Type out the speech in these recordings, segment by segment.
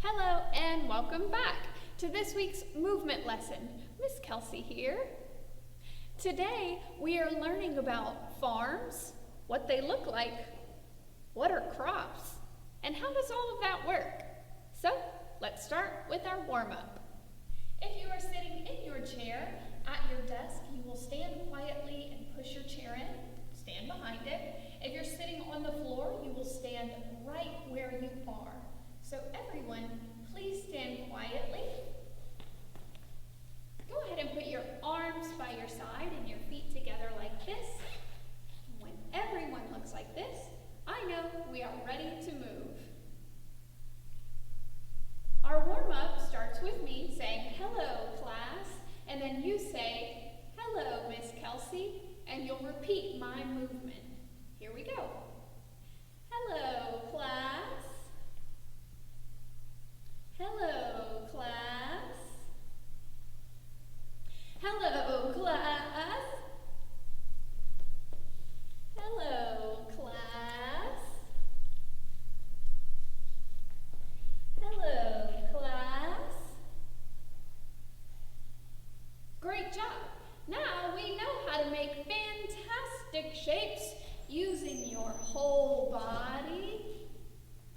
Hello and welcome back to this week's movement lesson. Miss Kelsey here. Today we are learning about farms, what they look like, what are crops, and how does all of that work? So let's start with our warm-up. If you are sitting in your chair at your desk, you will stand quietly and push your chair in, stand behind it. If you're sitting on the floor, you will stand right where you are. So everyone, please stand quietly. Go ahead and put your arms by your side and your feet together like this. When everyone looks like this, I know we are ready to move. Our warm-up starts with me saying, "Hello, class," and then you say, "Hello, Miss Kelsey," and you'll repeat my movement. Here we go. Hello, class. Hello, class. Hello, class. Hello, class. Hello, class. Great job. Now we know how to make fantastic shapes using your whole body.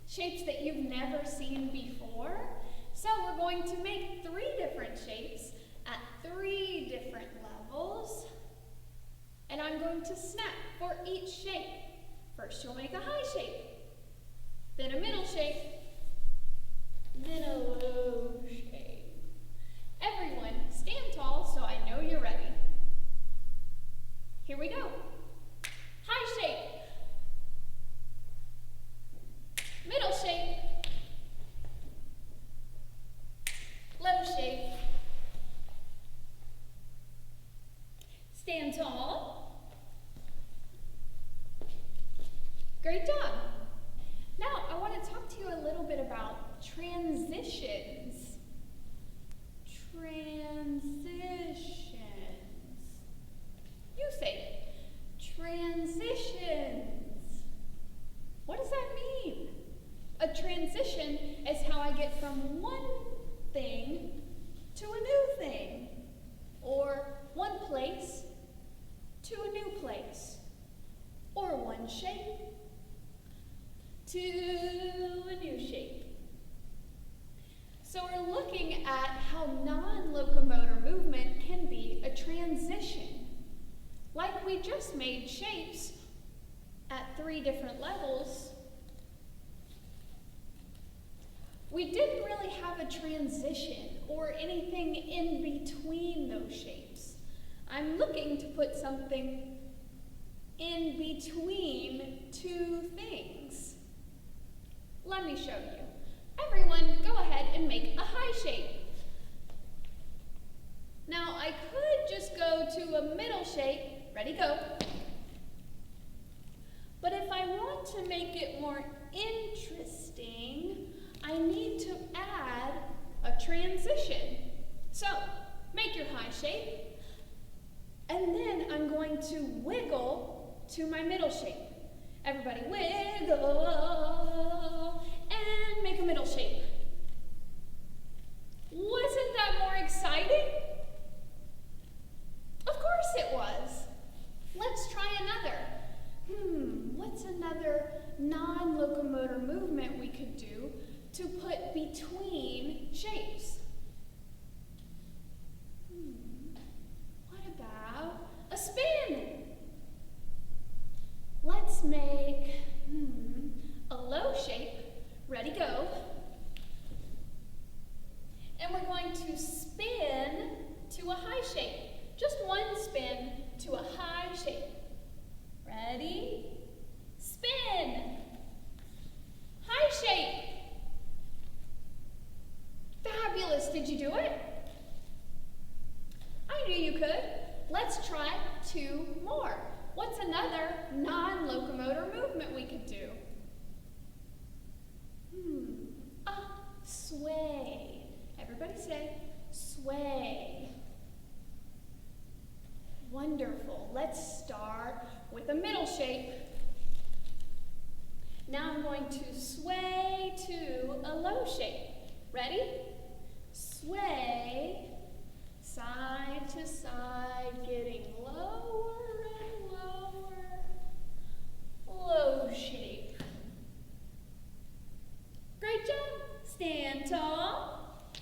Shapes that you've never seen before. So we're going to make 3 different shapes at 3 different levels. And I'm going to snap for each shape. First you'll make a high shape, then a middle shape, then a low shape. Everyone, stand tall so I know you're ready. Here we go. High shape. Middle shape. Low shape. Stand tall. Great job. Now I want to talk to you a little bit about transitions. Transitions. You say transitions. What does that mean? A transition is how I get from one thing to a new thing, or one place to a new place, or one shape to a new shape. So we're looking at how non-locomotor movement can be a transition. Like we just made shapes at 3 different levels, we didn't really have a transition or anything in between those shapes. I'm looking to put something in between 2 things. Let me show you. Everyone, go ahead and make a high shape. Now, I could just go to a middle shape. Ready, go. But if I want to make it more interesting, I need to add a transition. So, make your high shape, and then I'm going to wiggle to my middle shape. Everybody wiggle, and make a middle shape. Wasn't that more exciting? Of course it was. Let's try another. What's another non-locomotor movement we could do to put between shapes? What about a spin? Let's make a low shape. Ready, go. And we're going to spin to a high shape. Just one spin to a high shape. Ready? Spin. High shape. Fabulous, did you do it? I knew you could. Let's try 2 more. What's another non-locomotor movement we could do? A sway. Everybody say, sway. Wonderful. Let's start with a middle shape. Now I'm going to sway to a low shape. Ready? Sway, side to side, getting lower and lower. Low shape. Great job. Stand tall.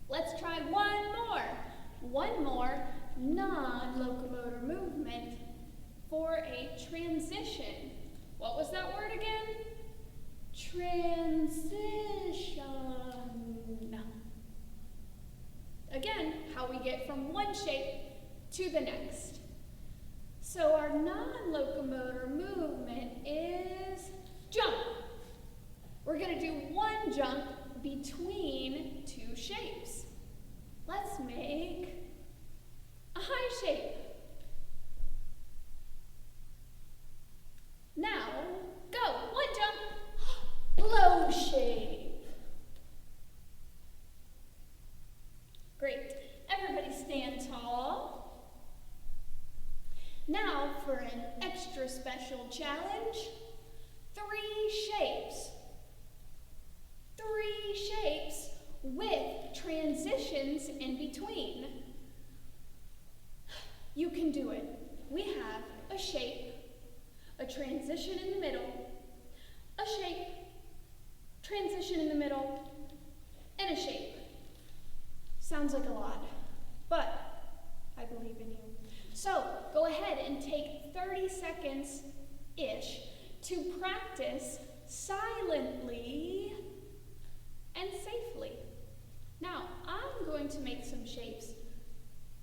Let's try one more. One more non-locomotor movement for a transition. What was that word again? Transition. Again, how we get from one shape to the next. So our non-locomotor movement is jump. We're going to do one jump between two shapes. Let's make a high shape. Now, go. One jump. Low shape. Great. Everybody stand tall. Now for an extra special challenge. 3 shapes. 3 shapes with transitions in between. You can do it. We have a shape, a transition in the middle, a shape, transition in the middle, and a shape. Sounds like a lot, but I believe in you. So go ahead and take 30 seconds-ish to practice silently and safely. Now, I'm going to make some shapes,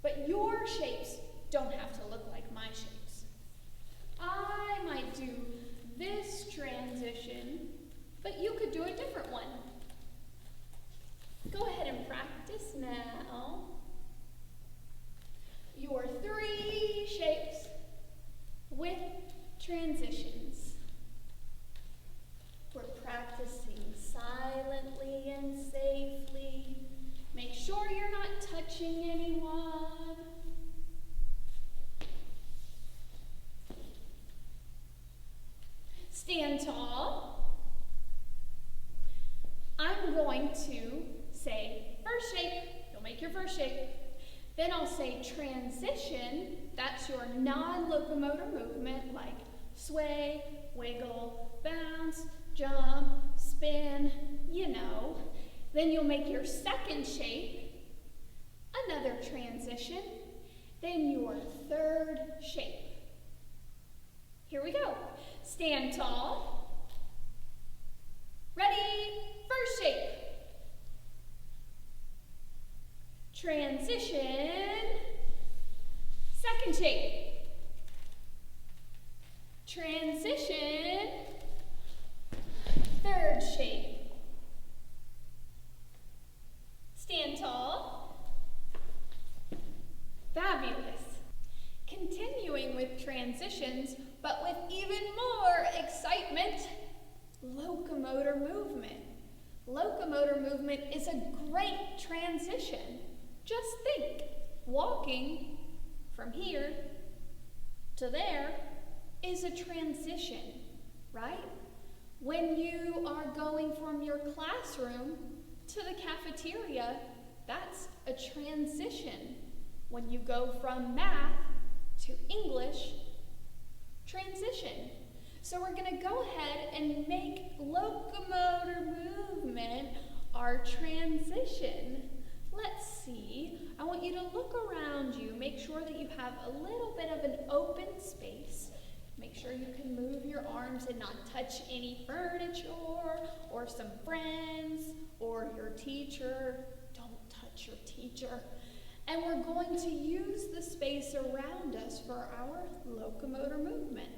but your shapes don't have to look like my shapes. I might do this transition, but you could do a different one. Go ahead and practice now. Your 3 shapes with transitions. We're practicing silently and safely. Make sure you're not touching anyone. Stand tall. I'm going to say first shape. You'll make your first shape. Then I'll say transition. That's your non-locomotor movement, like sway, wiggle, bounce, jump, spin, you know. Then you'll make your second shape, another transition, then your third shape. Here we go. Stand tall. Ready? First shape. Transition. Second shape. Transition. Third shape. Stand tall. Fabulous. Continuing with transitions, but with even more excitement, locomotor movement. Locomotor movement is a great transition. Just think, walking from here to there is a transition, right? When you are going from your classroom to the cafeteria, that's a transition. When you go from math to English, transition. So we're going to go ahead and make locomotor movement our transition. Let's see. I want you to look around you. Make sure that you have a little bit of an open space. Make sure you can move your arms and not touch any furniture or some friends or your teacher. Don't touch your teacher. And we're going to use the space around us for our locomotor movement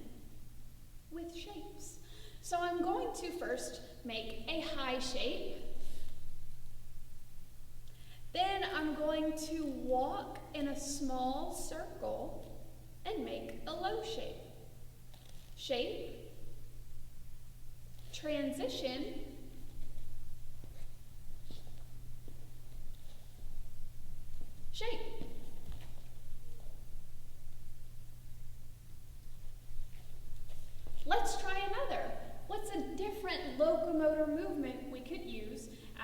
with shapes. So I'm going to first make a high shape. Then I'm going to walk in a small circle and make a low shape. Shape, transition, shape. Let's try another. What's a different locomotor movement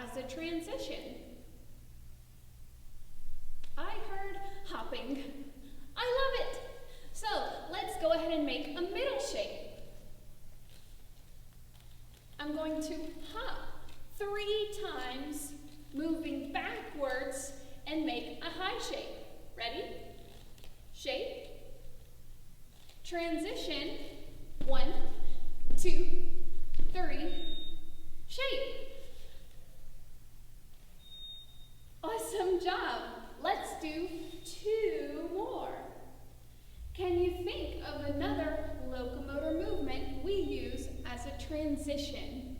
as a transition? I heard hopping. I love it. So let's go ahead and make a middle shape. I'm going to hop 3 times, moving backwards, and make a high shape. Ready? Shape. Transition. 1, 2, 3. Shape. Awesome job. Let's do 2 more. Can you think of another locomotor movement we use as a transition?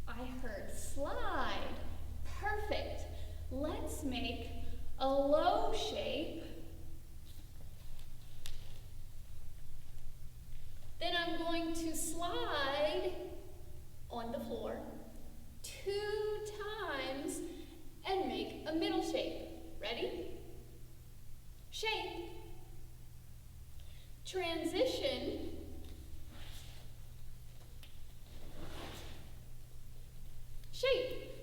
I heard slide. Perfect. Let's make a low shape. Then I'm going to slide on the floor 2 times and make a middle shape. Ready? Shape. Transition. Shape.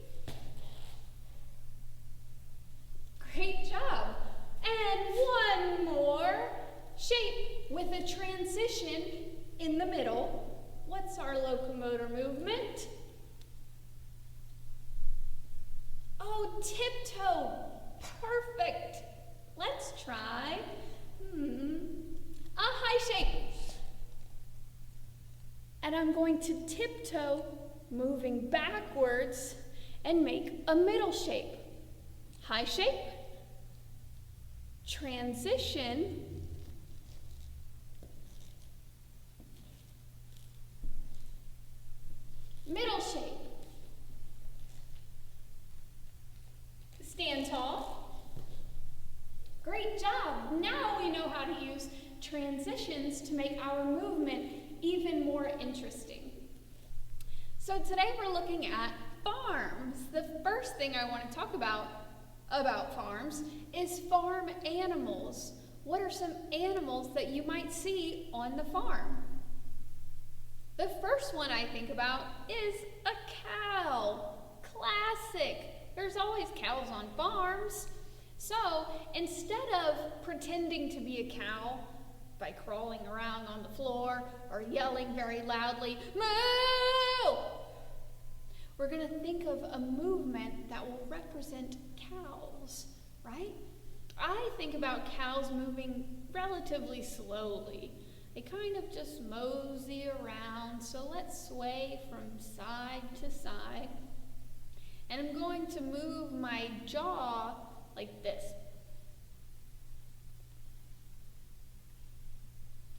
Great job. And 1 more. Shape with a transition in the middle. What's our locomotor movement? Oh, tiptoe. Perfect. Let's try a high shape. And I'm going to tiptoe, moving backwards, and make a middle shape. High shape. Transition. Middle shape. Stand tall. Great job. Now we know how to use transitions to make our movement even more interesting. So today we're looking at farms. The first thing I want to talk about farms is farm animals. What are some animals that you might see on the farm? The first one I think about is a cow. Classic. There's always cows on farms. So instead of pretending to be a cow by crawling around on the floor or yelling very loudly, moo, we're going to think of a movement that will represent cows, right? I think about cows moving relatively slowly. They kind of just mosey around, so let's sway from side to side. And I'm going to move my jaw like this.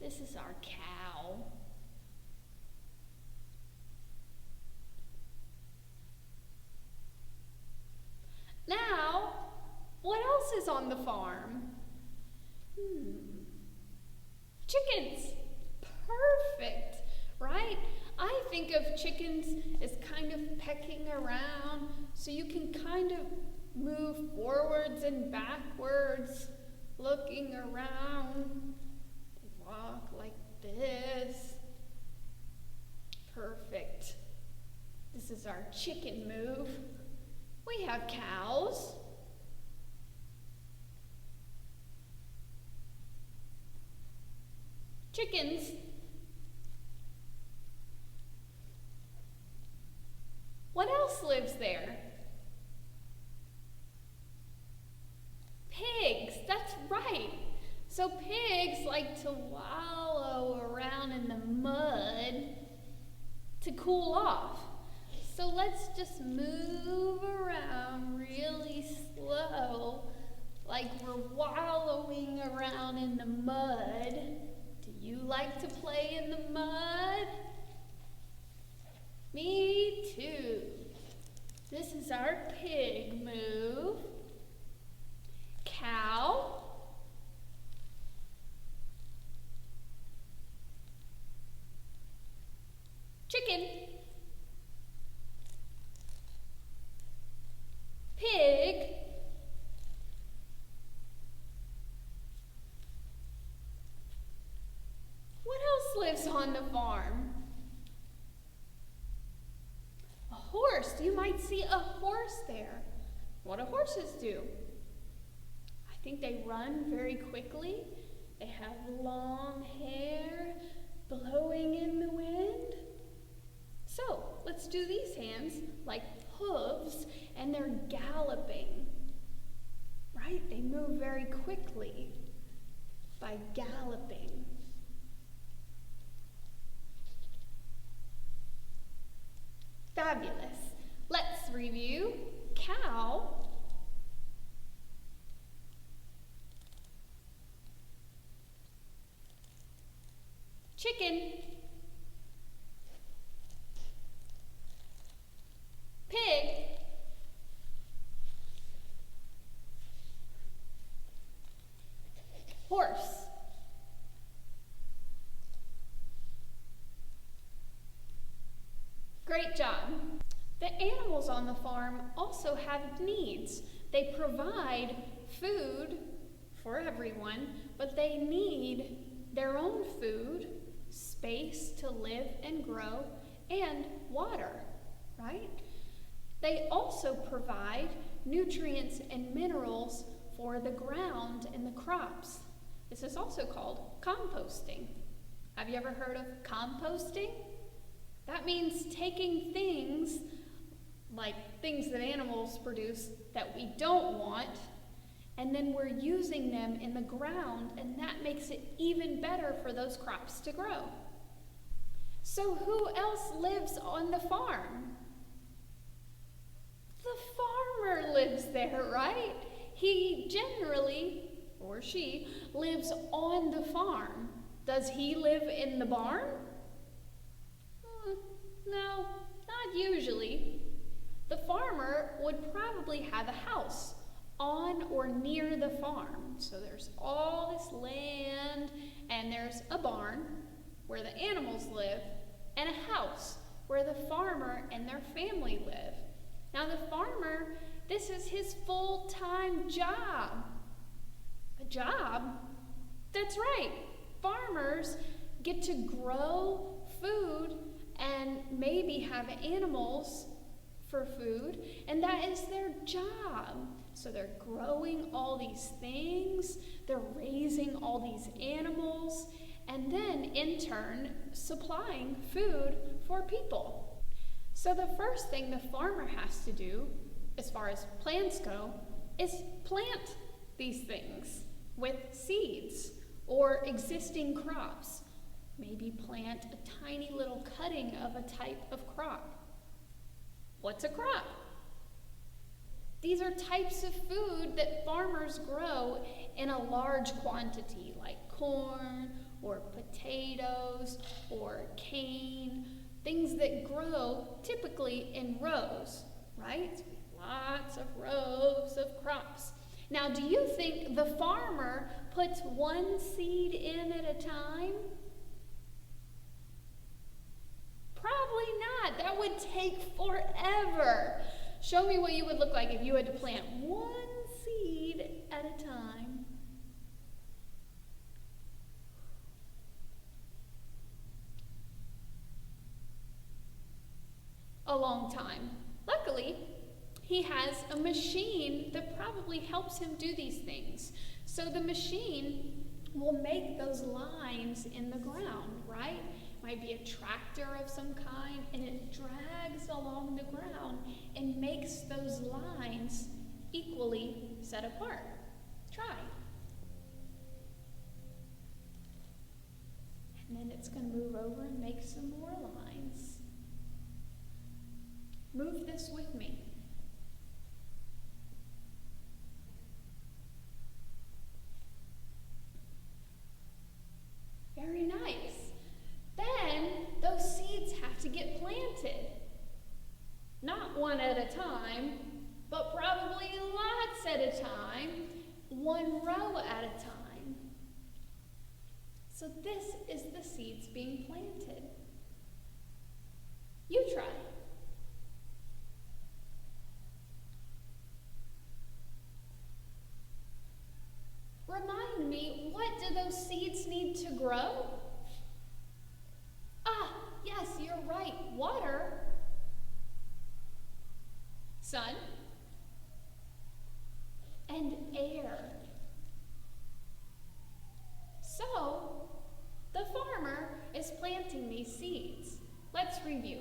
This is our cow. Now, what else is on the farm? Chickens. Perfect, right? I think of chickens as kind of pecking around, so you can kind of move forwards and backwards, looking around. Walk like this. Perfect. This is our chicken move. We have cows. Chickens. What else lives there? Pigs, that's right. So pigs like to wallow around in the mud to cool off. So let's just move around really slow, like we're wallowing around in the mud. Do you like to play in the mud? Me too. This is our pig move. Cow. Chicken. Pig. What else lives on the farm? horse. You might see a horse there. What do horses do? I think they run very quickly. They have long hair blowing in the wind. So let's do these hands like hooves, and they're galloping, right? They move very quickly by galloping. Fabulous. Let's review. Cow. Chicken. Pig. Horse. Great job. The animals on the farm also have needs. They provide food for everyone, but they need their own food, space to live and grow, and water, right? They also provide nutrients and minerals for the ground and the crops. This is also called composting. Have you ever heard of composting? That means taking things, like things that animals produce that we don't want, and then we're using them in the ground, and that makes it even better for those crops to grow. So who else lives on the farm? The farmer lives there, right? He generally, or she, lives on the farm. Does he live in the barn? No, not usually. The farmer would probably have a house on or near the farm. So there's all this land, and there's a barn where the animals live, and a house where the farmer and their family live. Now the farmer, this is his full-time job. A job? That's right. Farmers get to grow food and maybe have animals for food, and that is their job. So they're growing all these things, they're raising all these animals, and then in turn supplying food for people. So the first thing the farmer has to do, as far as plants go, is plant these things with seeds or existing crops. Maybe plant a tiny little cutting of a type of crop. What's a crop? These are types of food that farmers grow in a large quantity, like corn or potatoes or cane, things that grow typically in rows, right? Lots of rows of crops. Now, do you think the farmer puts one seed in at a time? Probably not. That would take forever. Show me what you would look like if you had to plant one seed at a time. A long time. Luckily, he has a machine that probably helps him do these things. So the machine will make those lines in the ground, right? Might be a tractor of some kind, and it drags along the ground and makes those lines equally set apart. Try. And then it's going to move over and make some more lines. Move this with me. Very nice. Then those seeds have to get planted. Not one at a time, but probably lots at a time, one row at a time. So this is the seeds being planted. You try. Remind me, what do those seeds need to grow? Ah, yes, you're right, water. let's review.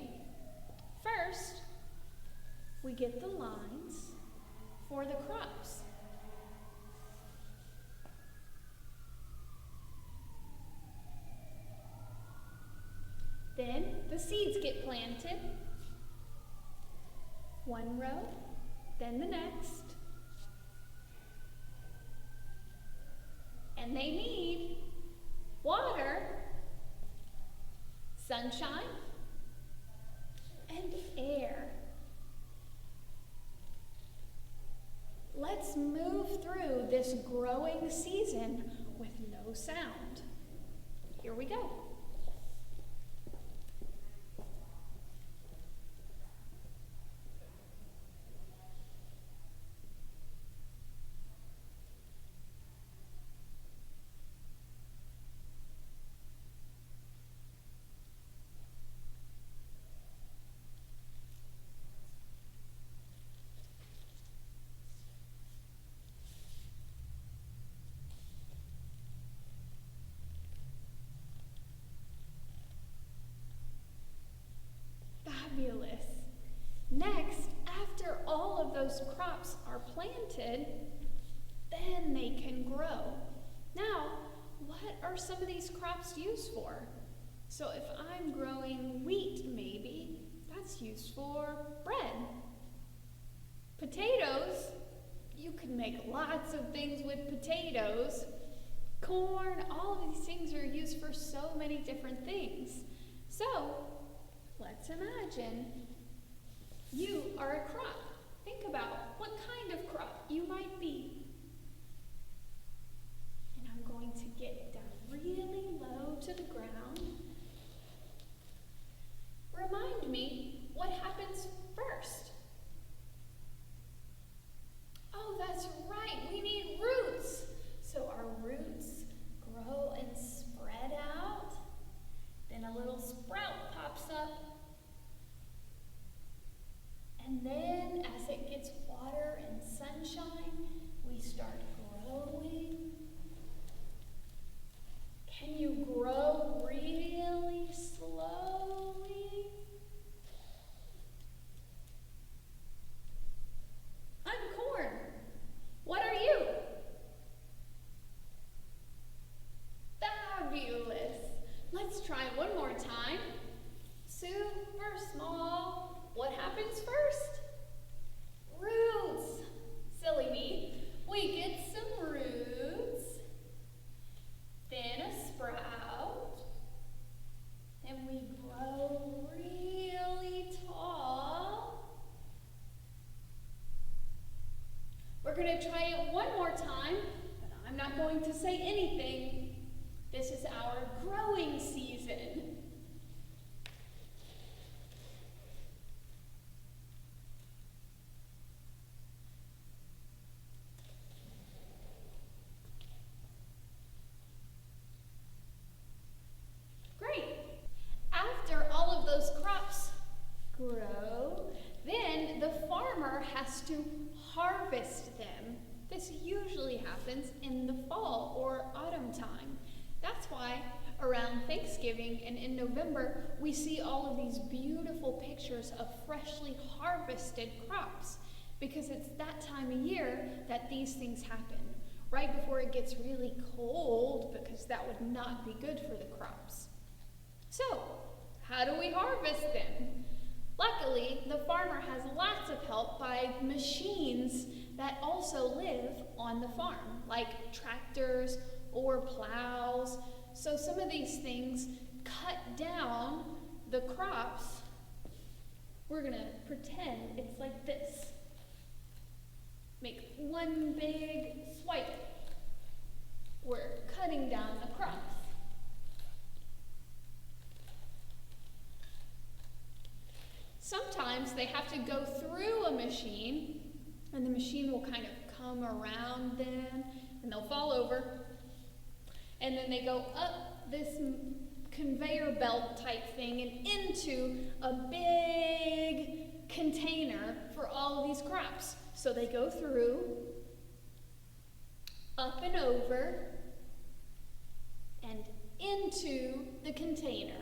First, we get the lines for the crops. Then the seeds get planted. One row, then the next. And they need water, sunshine, and air. Let's move through this growing season with no sound. Here we go. Fabulous. Next, after all of those crops are planted, then they can grow. Now, what are some of these crops used for? So if I'm growing wheat, maybe, that's used for bread. Potatoes, you can make lots of things with potatoes. Corn, all of these things are used for so many different things. So, let's imagine you are a crop. Think about what kind of crop you might be. And I'm going to get down really low to the ground. Remind me what happens first. Oh, that's right, we need roots. So our roots grow and spread out. Then a little sprout pops up. And then as it gets water and sunshine, we start growing. Can you grow really slowly? I'm corn. What are you? Fabulous. Let's try one more time. Super small. What happens first? Roots. Silly me. We get some roots, then a sprout, then we grow really tall. We're going to try it one more time, but I'm not going to say anything. This is our growing season. Grow, then the farmer has to harvest them. This usually happens in the fall or autumn time. That's why around Thanksgiving and in November, we see all of these beautiful pictures of freshly harvested crops, because it's that time of year that these things happen, right before it gets really cold, because that would not be good for the crops. So, how do we harvest them? Luckily, the farmer has lots of help by machines that also live on the farm, like tractors or plows. So some of these things cut down the crops. We're gonna pretend it's like this. Make one big swipe. We're cutting down the crops. Sometimes they have to go through a machine, and the machine will kind of come around them, and they'll fall over. And then they go up this conveyor belt type thing and into a big container for all of these crops. So they go through, up and over, and into the container.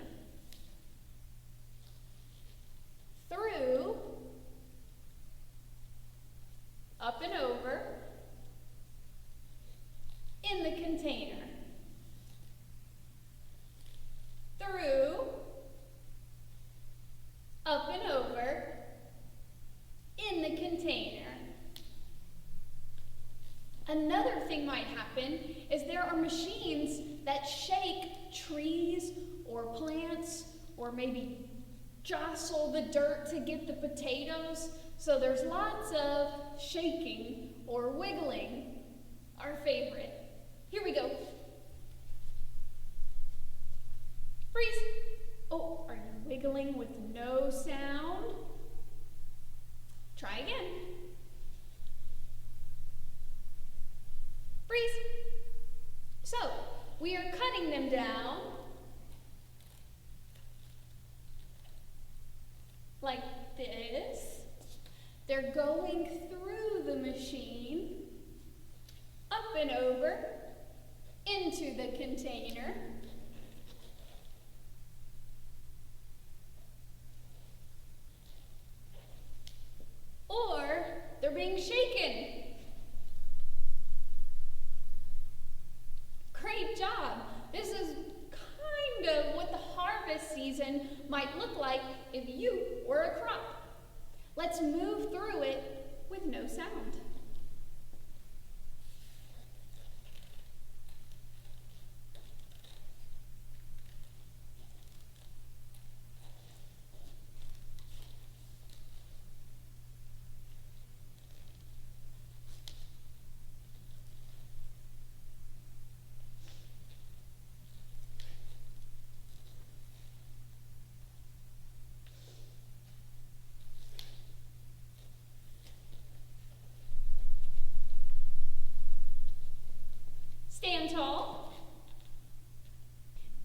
or plants, or maybe jostle the dirt to get the potatoes. So there's lots of shaking or wiggling, our favorite. Here we go. Freeze. Oh, are you wiggling with no sound? Try again. Freeze. So, we are cutting them down like this. They're going through the machine, up and over, into the container. Or they're being shaken. Great job. This is kind of what the harvest season might look like if you were a crop. Let's move through it with no sound. Stand tall.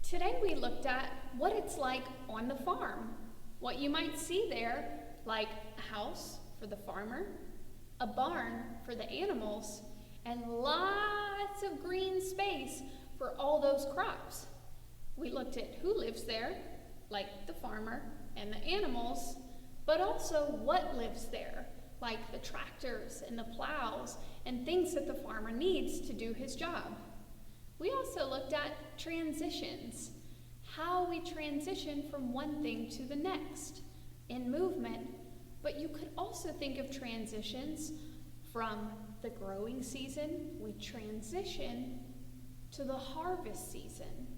Today we looked at what it's like on the farm. What you might see there, like a house for the farmer, a barn for the animals, and lots of green space for all those crops. We looked at who lives there, like the farmer and the animals, but also what lives there, like the tractors and the plows and things that the farmer needs to do his job. We also looked at transitions, how we transition from one thing to the next in movement, but you could also think of transitions from the growing season, we transition to the harvest season,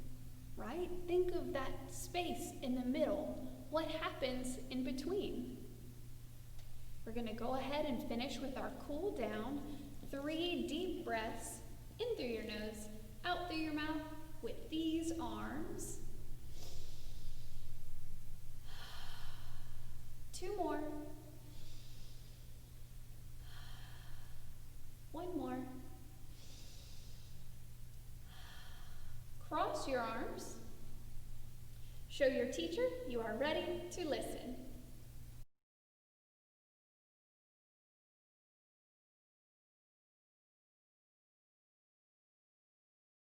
right? Think of that space in the middle. What happens in between? We're going to go ahead and finish with our cool down. 3 deep breaths in through your nose, out through your mouth with these arms. 2 more. 1 more. Cross your arms. Show your teacher you are ready to listen.